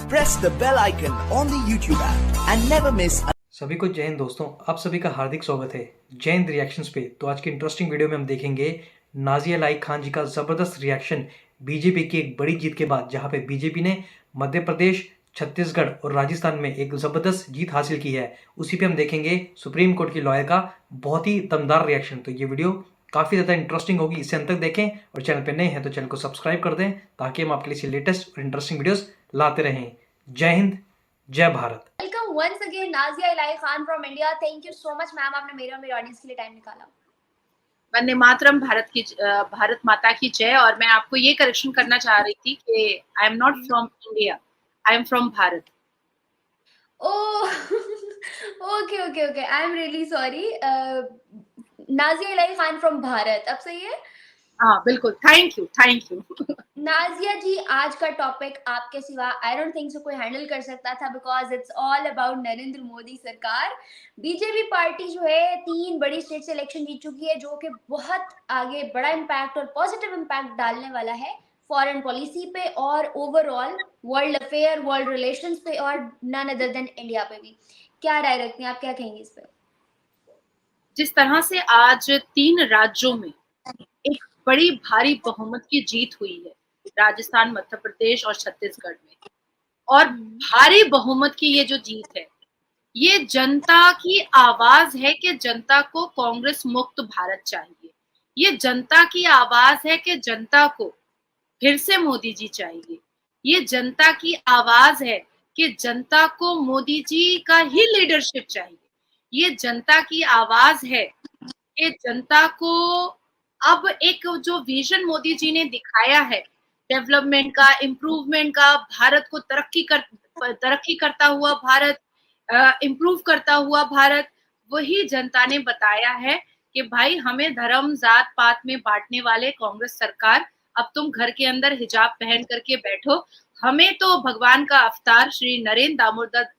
press the bell icon on the YouTube app and never miss. सभी को जय हिंद दोस्तों, आप सभी का हार्दिक स्वागत है जय हिंद रिएक्शंस पे। तो आज की इंटरेस्टिंग वीडियो में हम देखेंगे नाजिया लाइक खान जी का जबरदस्त रिएक्शन बीजेपी की एक बड़ी जीत के बाद, जहां पे बीजेपी ने मध्य प्रदेश, छत्तीसगढ़ और राजस्थान में एक जबरदस्त जीत हासिल की है। उसी पे हम देखेंगे सुप्रीम कोर्ट की लॉयर का बहुत ही दमदार रिएक्शन। तो ये वीडियो काफी ज्यादा इंटरेस्टिंग होगी, इसे अंत तक देखें और चैनल पे नए हैं तो चैनल को सब्सक्राइब कर दें ताकि हम आपके लिए लेटेस्ट और इंटरेस्टिंग वीडियोस लाते रहें। जय हिंद, जय Bharat. Welcome once again Nazia Ilahi Khan from India. Thank you so much ma'am, आपने मेरे और मेरे ऑडियंस के लिए टाइम निकाला। वंदे मातरम, भारत माता की जय। और मैं आपको ये करेक्शन करना चाह रही थी कि I am not from India, I am from Bharat. Oh okay okay okay, I am really sorry. Nazia Ilahi Khan from Bharat, अब सही है? हाँ बिल्कुल, thank you thank you. Nazia ji, आज का टॉपिक आपके सिवा आई डोंट थिंक सो कोई हैंडल कर सकता था, because it's all about Narendra Modi सरकार। बीजेपी पार्टी जो है 3 बड़ी स्टेट से इलेक्शन जीत चुकी है, जो कि बहुत आगे बड़ा इम्पैक्ट और पॉजिटिव इम्पैक्ट डालने वाला है फॉरेन पॉलिसी पे और overall world affair, world relations पे और नन अदर देन इंडिया पे भी। क्या राय रखते हैं आप, क्या कहेंगे इस पे? जिस तरह से आज 3 राज्यों में एक बड़ी भारी बहुमत की जीत हुई है, राजस्थान, मध्य प्रदेश और छत्तीसगढ़ में, और भारी बहुमत की ये जो जीत है, ये जनता की आवाज है कि जनता को कांग्रेस मुक्त भारत चाहिए। ये जनता की आवाज है कि जनता को फिर से मोदी जी चाहिए। ये जनता की आवाज है कि जनता को मोदी जी का ही लीडरशिप चाहिए। ये जनता की आवाज है कि जनता को अब एक जो विजन मोदी जी ने दिखाया है डेवलपमेंट का, इम्प्रूवमेंट का, भारत को तरक्की करता हुआ भारत, इम्प्रूव करता हुआ भारत, वही जनता ने बताया है कि भाई हमें धर्म जात पात में बांटने वाले कांग्रेस सरकार, अब तुम घर के अंदर हिजाब पहन करके बैठो। हमें तो भगवान का अवतार श्री नरेंद्र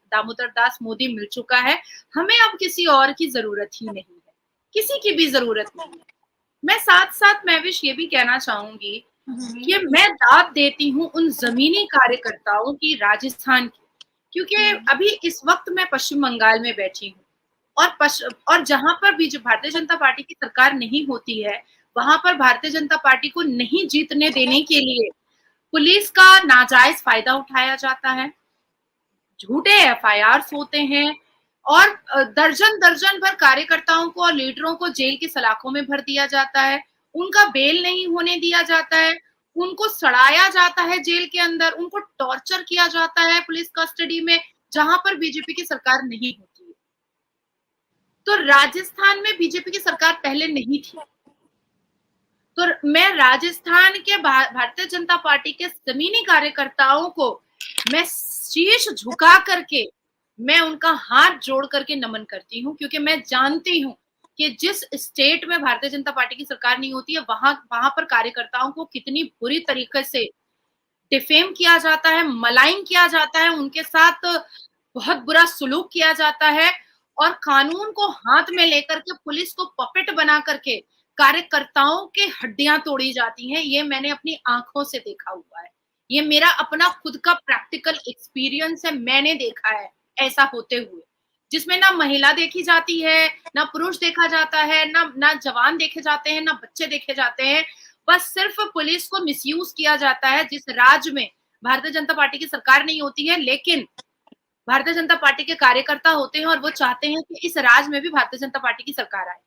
दामोदर दास मोदी मिल चुका है, हमें अब किसी और की जरूरत ही नहीं है, किसी की भी जरूरत नहीं है। मैं साथ साथ महविश ये भी कहना चाहूंगी कि मैं दाद देती हूँ उन जमीनी कार्यकर्ताओं की, राजस्थान की, क्योंकि अभी इस वक्त मैं पश्चिम बंगाल में बैठी हूँ और जहां पर भी जो भारतीय जनता पार्टी की सरकार नहीं होती है, वहां पर भारतीय जनता पार्टी को नहीं जीतने देने के लिए पुलिस का नाजायज फायदा उठाया जाता है, झूठे एफआईआर होते हैं और दर्जन दर्जन भर कार्यकर्ताओं को और लीडरों को जेल की सलाखों में भर दिया जाता है, उनका बेल नहीं होने दिया जाता है, उनको सड़ाया जाता है जेल के अंदर, उनको टॉर्चर किया जाता है पुलिस कस्टडी में, जहां पर बीजेपी की सरकार नहीं होती है। तो राजस्थान में बीजेपी की सरकार पहले नहीं थी, तो मैं राजस्थान के भारतीय जनता पार्टी के जमीनी कार्यकर्ताओं को मैं शीश झुका करके, मैं उनका हाथ जोड़ करके नमन करती हूँ, क्योंकि मैं जानती हूँ कि जिस स्टेट में भारतीय जनता पार्टी की सरकार नहीं होती है, वहां पर कार्यकर्ताओं को कितनी बुरी तरीके से डिफेम किया जाता है, मलाइन किया जाता है, उनके साथ बहुत बुरा सुलूक किया जाता है और कानून को हाथ में लेकर के पुलिस को पपेट बना करके कार्यकर्ताओं के हड्डियां तोड़ी जाती हैं। ये मैंने अपनी आंखों से देखा हुआ है, ये मेरा अपना खुद का प्रैक्टिकल एक्सपीरियंस है, मैंने देखा है ऐसा होते हुए, जिसमें ना महिला देखी जाती है, ना पुरुष देखा जाता है, ना जवान देखे जाते हैं, ना बच्चे देखे जाते हैं, बस सिर्फ पुलिस को मिसयूज किया जाता है। जिस राज्य में भारतीय जनता पार्टी की सरकार नहीं होती है, लेकिन भारतीय जनता पार्टी के कार्यकर्ता होते हैं और वो चाहते हैं कि इस राज्य में भी भारतीय जनता पार्टी की सरकार आए,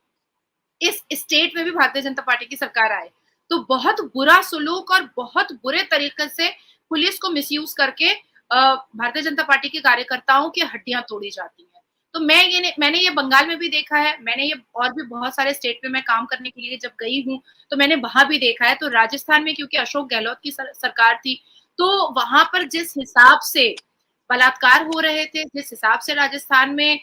इस स्टेट में भी भारतीय जनता पार्टी की सरकार आए, तो बहुत बुरा सुलूक और बहुत बुरे तरीके से पुलिस को मिसयूज करके भारतीय जनता पार्टी के कार्यकर्ताओं की हड्डियां तोड़ी जाती हैं। तो मैंने ये बंगाल में भी देखा है, मैंने ये और भी बहुत सारे स्टेट में मैं काम करने के लिए जब गई हूँ तो मैंने वहां भी देखा है। तो राजस्थान में क्योंकि अशोक गहलोत की सरकार थी, तो वहां पर जिस हिसाब से बलात्कार हो रहे थे, जिस हिसाब से राजस्थान में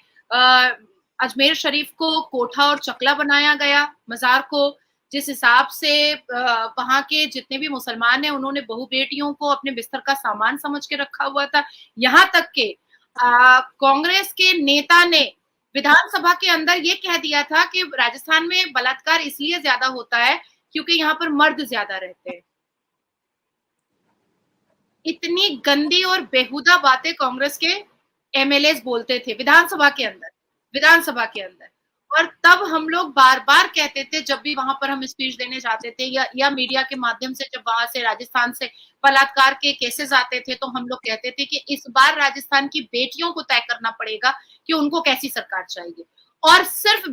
अजमेर शरीफ को कोठा और चकला बनाया गया, मजार को, जिस हिसाब से वहां के जितने भी मुसलमान हैं उन्होंने बहु बेटियों को अपने बिस्तर का सामान समझ के रखा हुआ था, यहाँ तक के कांग्रेस के नेता ने विधानसभा के अंदर ये कह दिया था कि राजस्थान में बलात्कार इसलिए ज्यादा होता है क्योंकि यहाँ पर मर्द ज्यादा रहते हैं। इतनी गंदी और बेहुदा बातें कांग्रेस के एमएलएस बोलते थे विधानसभा के अंदर। और तब हम लोग बार बार कहते थे, जब भी वहां पर हम स्पीच देने जाते थे या मीडिया के माध्यम से जब वहां से राजस्थान से बलात्कार के केसेस आते थे, तो हम लोग कहते थे कि इस बार राजस्थान की बेटियों को तय करना पड़ेगा कि उनको कैसी सरकार चाहिए। और सिर्फ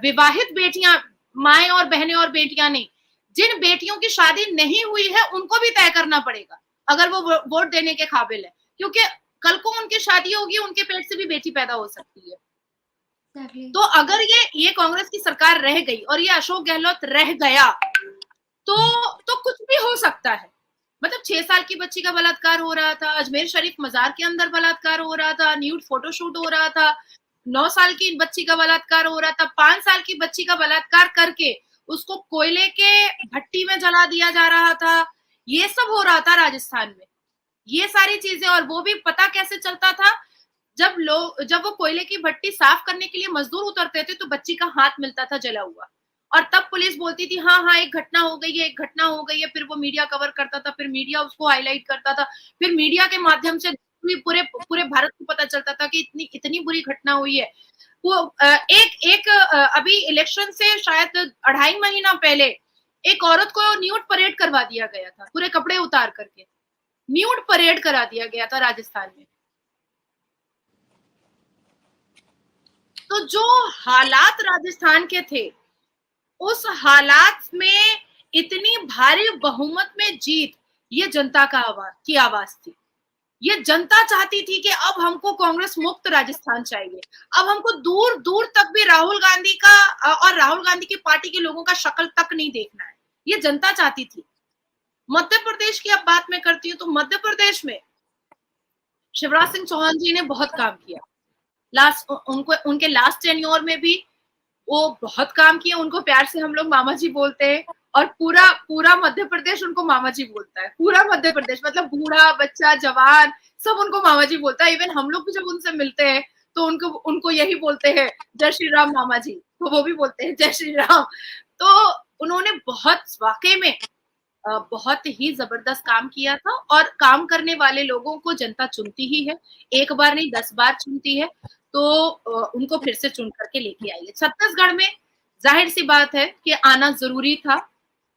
विवाहित बेटियां, माएं और बहनें और बेटियां नहीं, जिन बेटियों की शादी नहीं हुई है उनको भी तय करना पड़ेगा अगर वो वोट देने के काबिल है, क्योंकि कल को उनकी शादी होगी, उनके पेट से भी बेटी पैदा हो सकती है। तो अगर ये कांग्रेस की सरकार रह गई और ये अशोक गहलोत रह गया तो कुछ भी हो सकता है। मतलब 6 साल की बच्ची का बलात्कार हो रहा था, अजमेर शरीफ मजार के अंदर बलात्कार हो रहा था, न्यूड फोटोशूट हो रहा था, 9 साल की बच्ची का बलात्कार हो रहा था, 5 साल की बच्ची का बलात्कार करके उसको कोयले के भट्टी में जला दिया जा रहा था। ये सब हो रहा था राजस्थान में, ये सारी चीजें। और वो भी पता कैसे चलता था, जब वो कोयले की भट्टी साफ करने के लिए मजदूर उतरते थे तो बच्ची का हाथ मिलता था जला हुआ, और तब पुलिस बोलती थी हाँ हाँ एक घटना हो गई है, एक घटना हो गई है। फिर वो मीडिया कवर करता था, फिर मीडिया उसको हाईलाइट करता था, फिर मीडिया के माध्यम से पूरे भारत को पता चलता था कि इतनी बुरी घटना हुई है। वो अभी इलेक्शन से शायद 2.5 महीना पहले एक औरत को न्यूड परेड करवा दिया गया था, पूरे कपड़े उतार करके न्यूड परेड करा दिया गया था राजस्थान में। तो जो हालात राजस्थान के थे, उस हालात में इतनी भारी बहुमत में जीत, ये जनता की आवाज थी। ये जनता चाहती थी कि अब हमको कांग्रेस मुक्त राजस्थान चाहिए, अब हमको दूर दूर तक भी राहुल गांधी का और राहुल गांधी की पार्टी के लोगों का शक्ल तक नहीं देखना है, ये जनता चाहती थी। मध्य प्रदेश की अब बात मैं करती हूँ, तो मध्य प्रदेश में शिवराज सिंह चौहान जी ने बहुत काम किया। उनके लास्ट टेन्योर में भी वो बहुत काम किया। उनको प्यार से हम लोग मामा जी बोलते हैं, और पूरा मध्य प्रदेश उनको मामा जी बोलता है। पूरा मध्य प्रदेश, मतलब बूढ़ा बच्चा जवान सब उनको मामा जी बोलता है। इवन हम लोग भी जब उनसे मिलते हैं तो उनको यही बोलते हैं, जय श्री राम मामा जी, तो वो भी बोलते हैं जय श्री राम। तो उन्होंने वाकई में बहुत ही जबरदस्त काम किया था, और काम करने वाले लोगों को जनता चुनती ही है, एक बार नहीं 10 बार चुनती है। तो उनको फिर से चुन करके लेके आई है। छत्तीसगढ़ में जाहिर सी बात है कि आना जरूरी था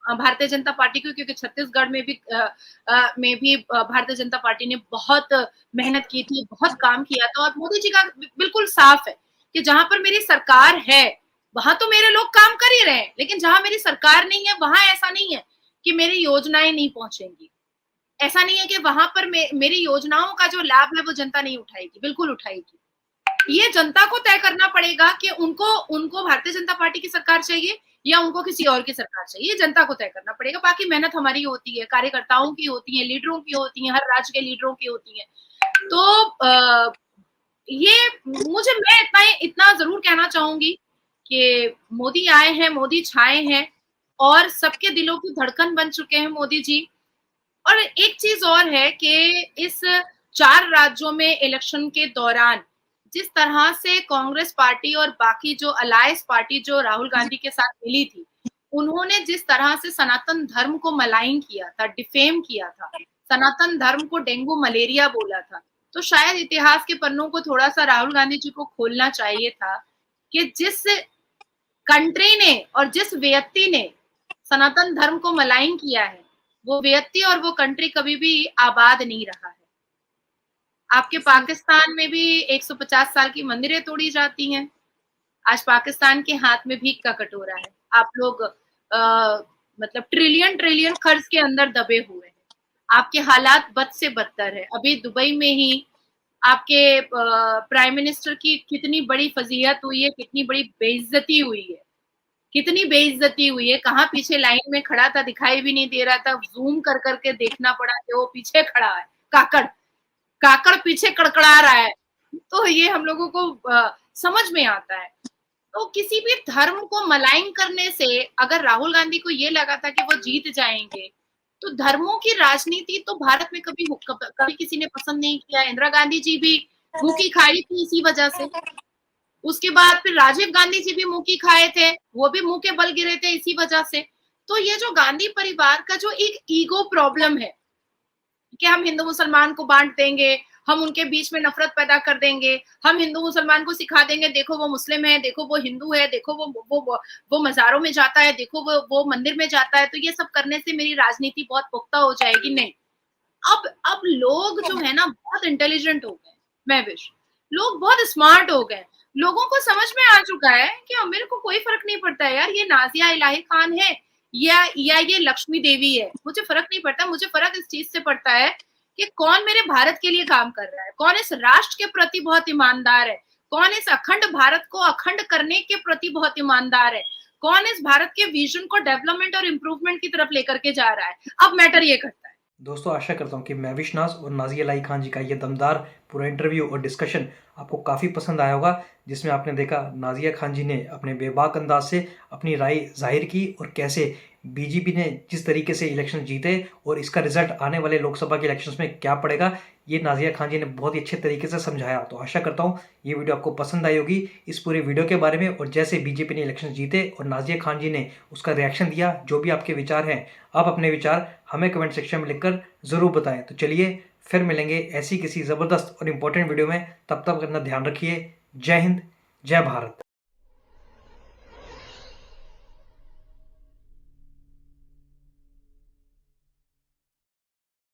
भारतीय जनता पार्टी को, क्योंकि छत्तीसगढ़ में भी भारतीय जनता पार्टी ने बहुत मेहनत की थी, बहुत काम किया था। और मोदी जी का बिल्कुल साफ है कि जहां पर मेरी सरकार है वहां तो मेरे लोग काम कर ही रहे हैं, लेकिन जहां मेरी सरकार नहीं है वहां ऐसा नहीं है कि मेरी योजनाएं नहीं पहुंचेंगी, ऐसा नहीं है कि वहां पर मेरी योजनाओं का जो लाभ है वो जनता नहीं उठाएगी, बिल्कुल उठाएगी। ये जनता को तय करना पड़ेगा कि उनको भारतीय जनता पार्टी की सरकार चाहिए या उनको किसी और की सरकार चाहिए, ये जनता को तय करना पड़ेगा। बाकी मेहनत हमारी होती है, कार्यकर्ताओं की होती है, लीडरों की होती है, हर राज्य के लीडरों की होती है। तो मैं इतना जरूर कहना चाहूंगी कि मोदी आए हैं, मोदी छाए हैं, और सबके दिलों की धड़कन बन चुके हैं मोदी जी। और एक चीज और है कि इस 4 राज्यों में इलेक्शन के दौरान जिस तरह से कांग्रेस पार्टी और बाकी जो अलायंस पार्टी जो राहुल गांधी के साथ मिली थी, उन्होंने जिस तरह से सनातन धर्म को मलाइन किया था, डिफेम किया था, सनातन धर्म को डेंगू मलेरिया बोला था, तो शायद इतिहास के पन्नों को थोड़ा सा राहुल गांधी जी को खोलना चाहिए था कि जिस कंट्री ने और जिस व्यक्ति ने सनातन धर्म को मलाइन किया है, वो व्यक्ति और वो कंट्री कभी भी आबाद नहीं रहा है। आपके पाकिस्तान में भी 150 साल की मंदिरें तोड़ी जाती हैं। आज पाकिस्तान के हाथ में भीख का कटोरा है। आप लोग मतलब ट्रिलियन कर्ज के अंदर दबे हुए हैं। आपके हालात बद से बदतर है। अभी दुबई में ही आपके प्राइम मिनिस्टर की कितनी बड़ी फजीहत हुई है, कितनी बड़ी बेइज्जती हुई है, कितनी बेइज्जती हुई है। कहाँ पीछे लाइन में खड़ा था, दिखाई भी नहीं दे रहा था, जूम कर करके देखना पड़ा कि वो पीछे खड़ा है, काकड़ पीछे कड़कड़ा रहा है। तो ये हम लोगों को समझ में आता है। तो किसी भी धर्म को मलाइन करने से अगर राहुल गांधी को ये लगा था कि वो जीत जाएंगे, तो धर्मों की राजनीति तो भारत में कभी किसी ने पसंद नहीं किया। इंदिरा गांधी जी भी मुंह खाई थी इसी वजह से। उसके बाद फिर राजीव गांधी जी भी मुंह खाए थे, वो भी मुंह के बल गिरे थे इसी वजह से। तो ये जो गांधी परिवार का जो एक ईगो प्रॉब्लम है, कि हम हिंदू मुसलमान को बांट देंगे, हम उनके बीच में नफरत पैदा कर देंगे, हम हिंदू मुसलमान को सिखा देंगे, देखो वो मुस्लिम है, देखो वो हिंदू है, देखो वो मजारों में जाता है, देखो वो मंदिर में जाता है, तो ये सब करने से मेरी राजनीति बहुत पुख्ता हो जाएगी। नहीं, अब लोग जो है ना बहुत इंटेलिजेंट हो गए, मैं विश लोग बहुत स्मार्ट हो गए, लोगों को समझ में आ चुका है कि अब मेरे को कोई फर्क नहीं पड़ता है यार, ये नाजिया इलाही खान है या ये लक्ष्मी देवी है, मुझे फर्क नहीं पड़ता। मुझे फर्क इस चीज से पड़ता है कि कौन मेरे भारत के लिए काम कर रहा है, कौन इस राष्ट्र के प्रति बहुत ईमानदार है, कौन इस अखंड भारत को अखंड करने के प्रति बहुत ईमानदार है, कौन इस भारत के विजन को डेवलपमेंट और इम्प्रूवमेंट की तरफ लेकर के जा रहा है। अब मैटर ये करता है। दोस्तों आशा करता हूँ कि महविश नाज और नाजिया इलाही खान जी का ये दमदार पूरा इंटरव्यू और डिस्कशन आपको काफ़ी पसंद आया होगा, जिसमें आपने देखा नाजिया खान जी ने अपने बेबाक अंदाज से अपनी राय जाहिर की और कैसे बीजेपी ने जिस तरीके से इलेक्शन जीते और इसका रिजल्ट आने वाले लोकसभा के इलेक्शंस में क्या पड़ेगा, ये नाजिया खान जी ने बहुत ही अच्छे तरीके से समझाया। तो आशा करता हूँ ये वीडियो आपको पसंद आई होगी इस पूरे वीडियो के बारे में, और जैसे बीजेपी ने इलेक्शन जीते और नाजिया खान जी ने उसका रिएक्शन दिया, जो भी आपके विचार हैं आप अपने विचार हमें कमेंट सेक्शन में लिखकर ज़रूर बताएं। तो चलिए फिर मिलेंगे ऐसी किसी ज़बरदस्त और इम्पोर्टेंट वीडियो में, तब तक अपना ध्यान रखिए। जय हिंद, जय भारत।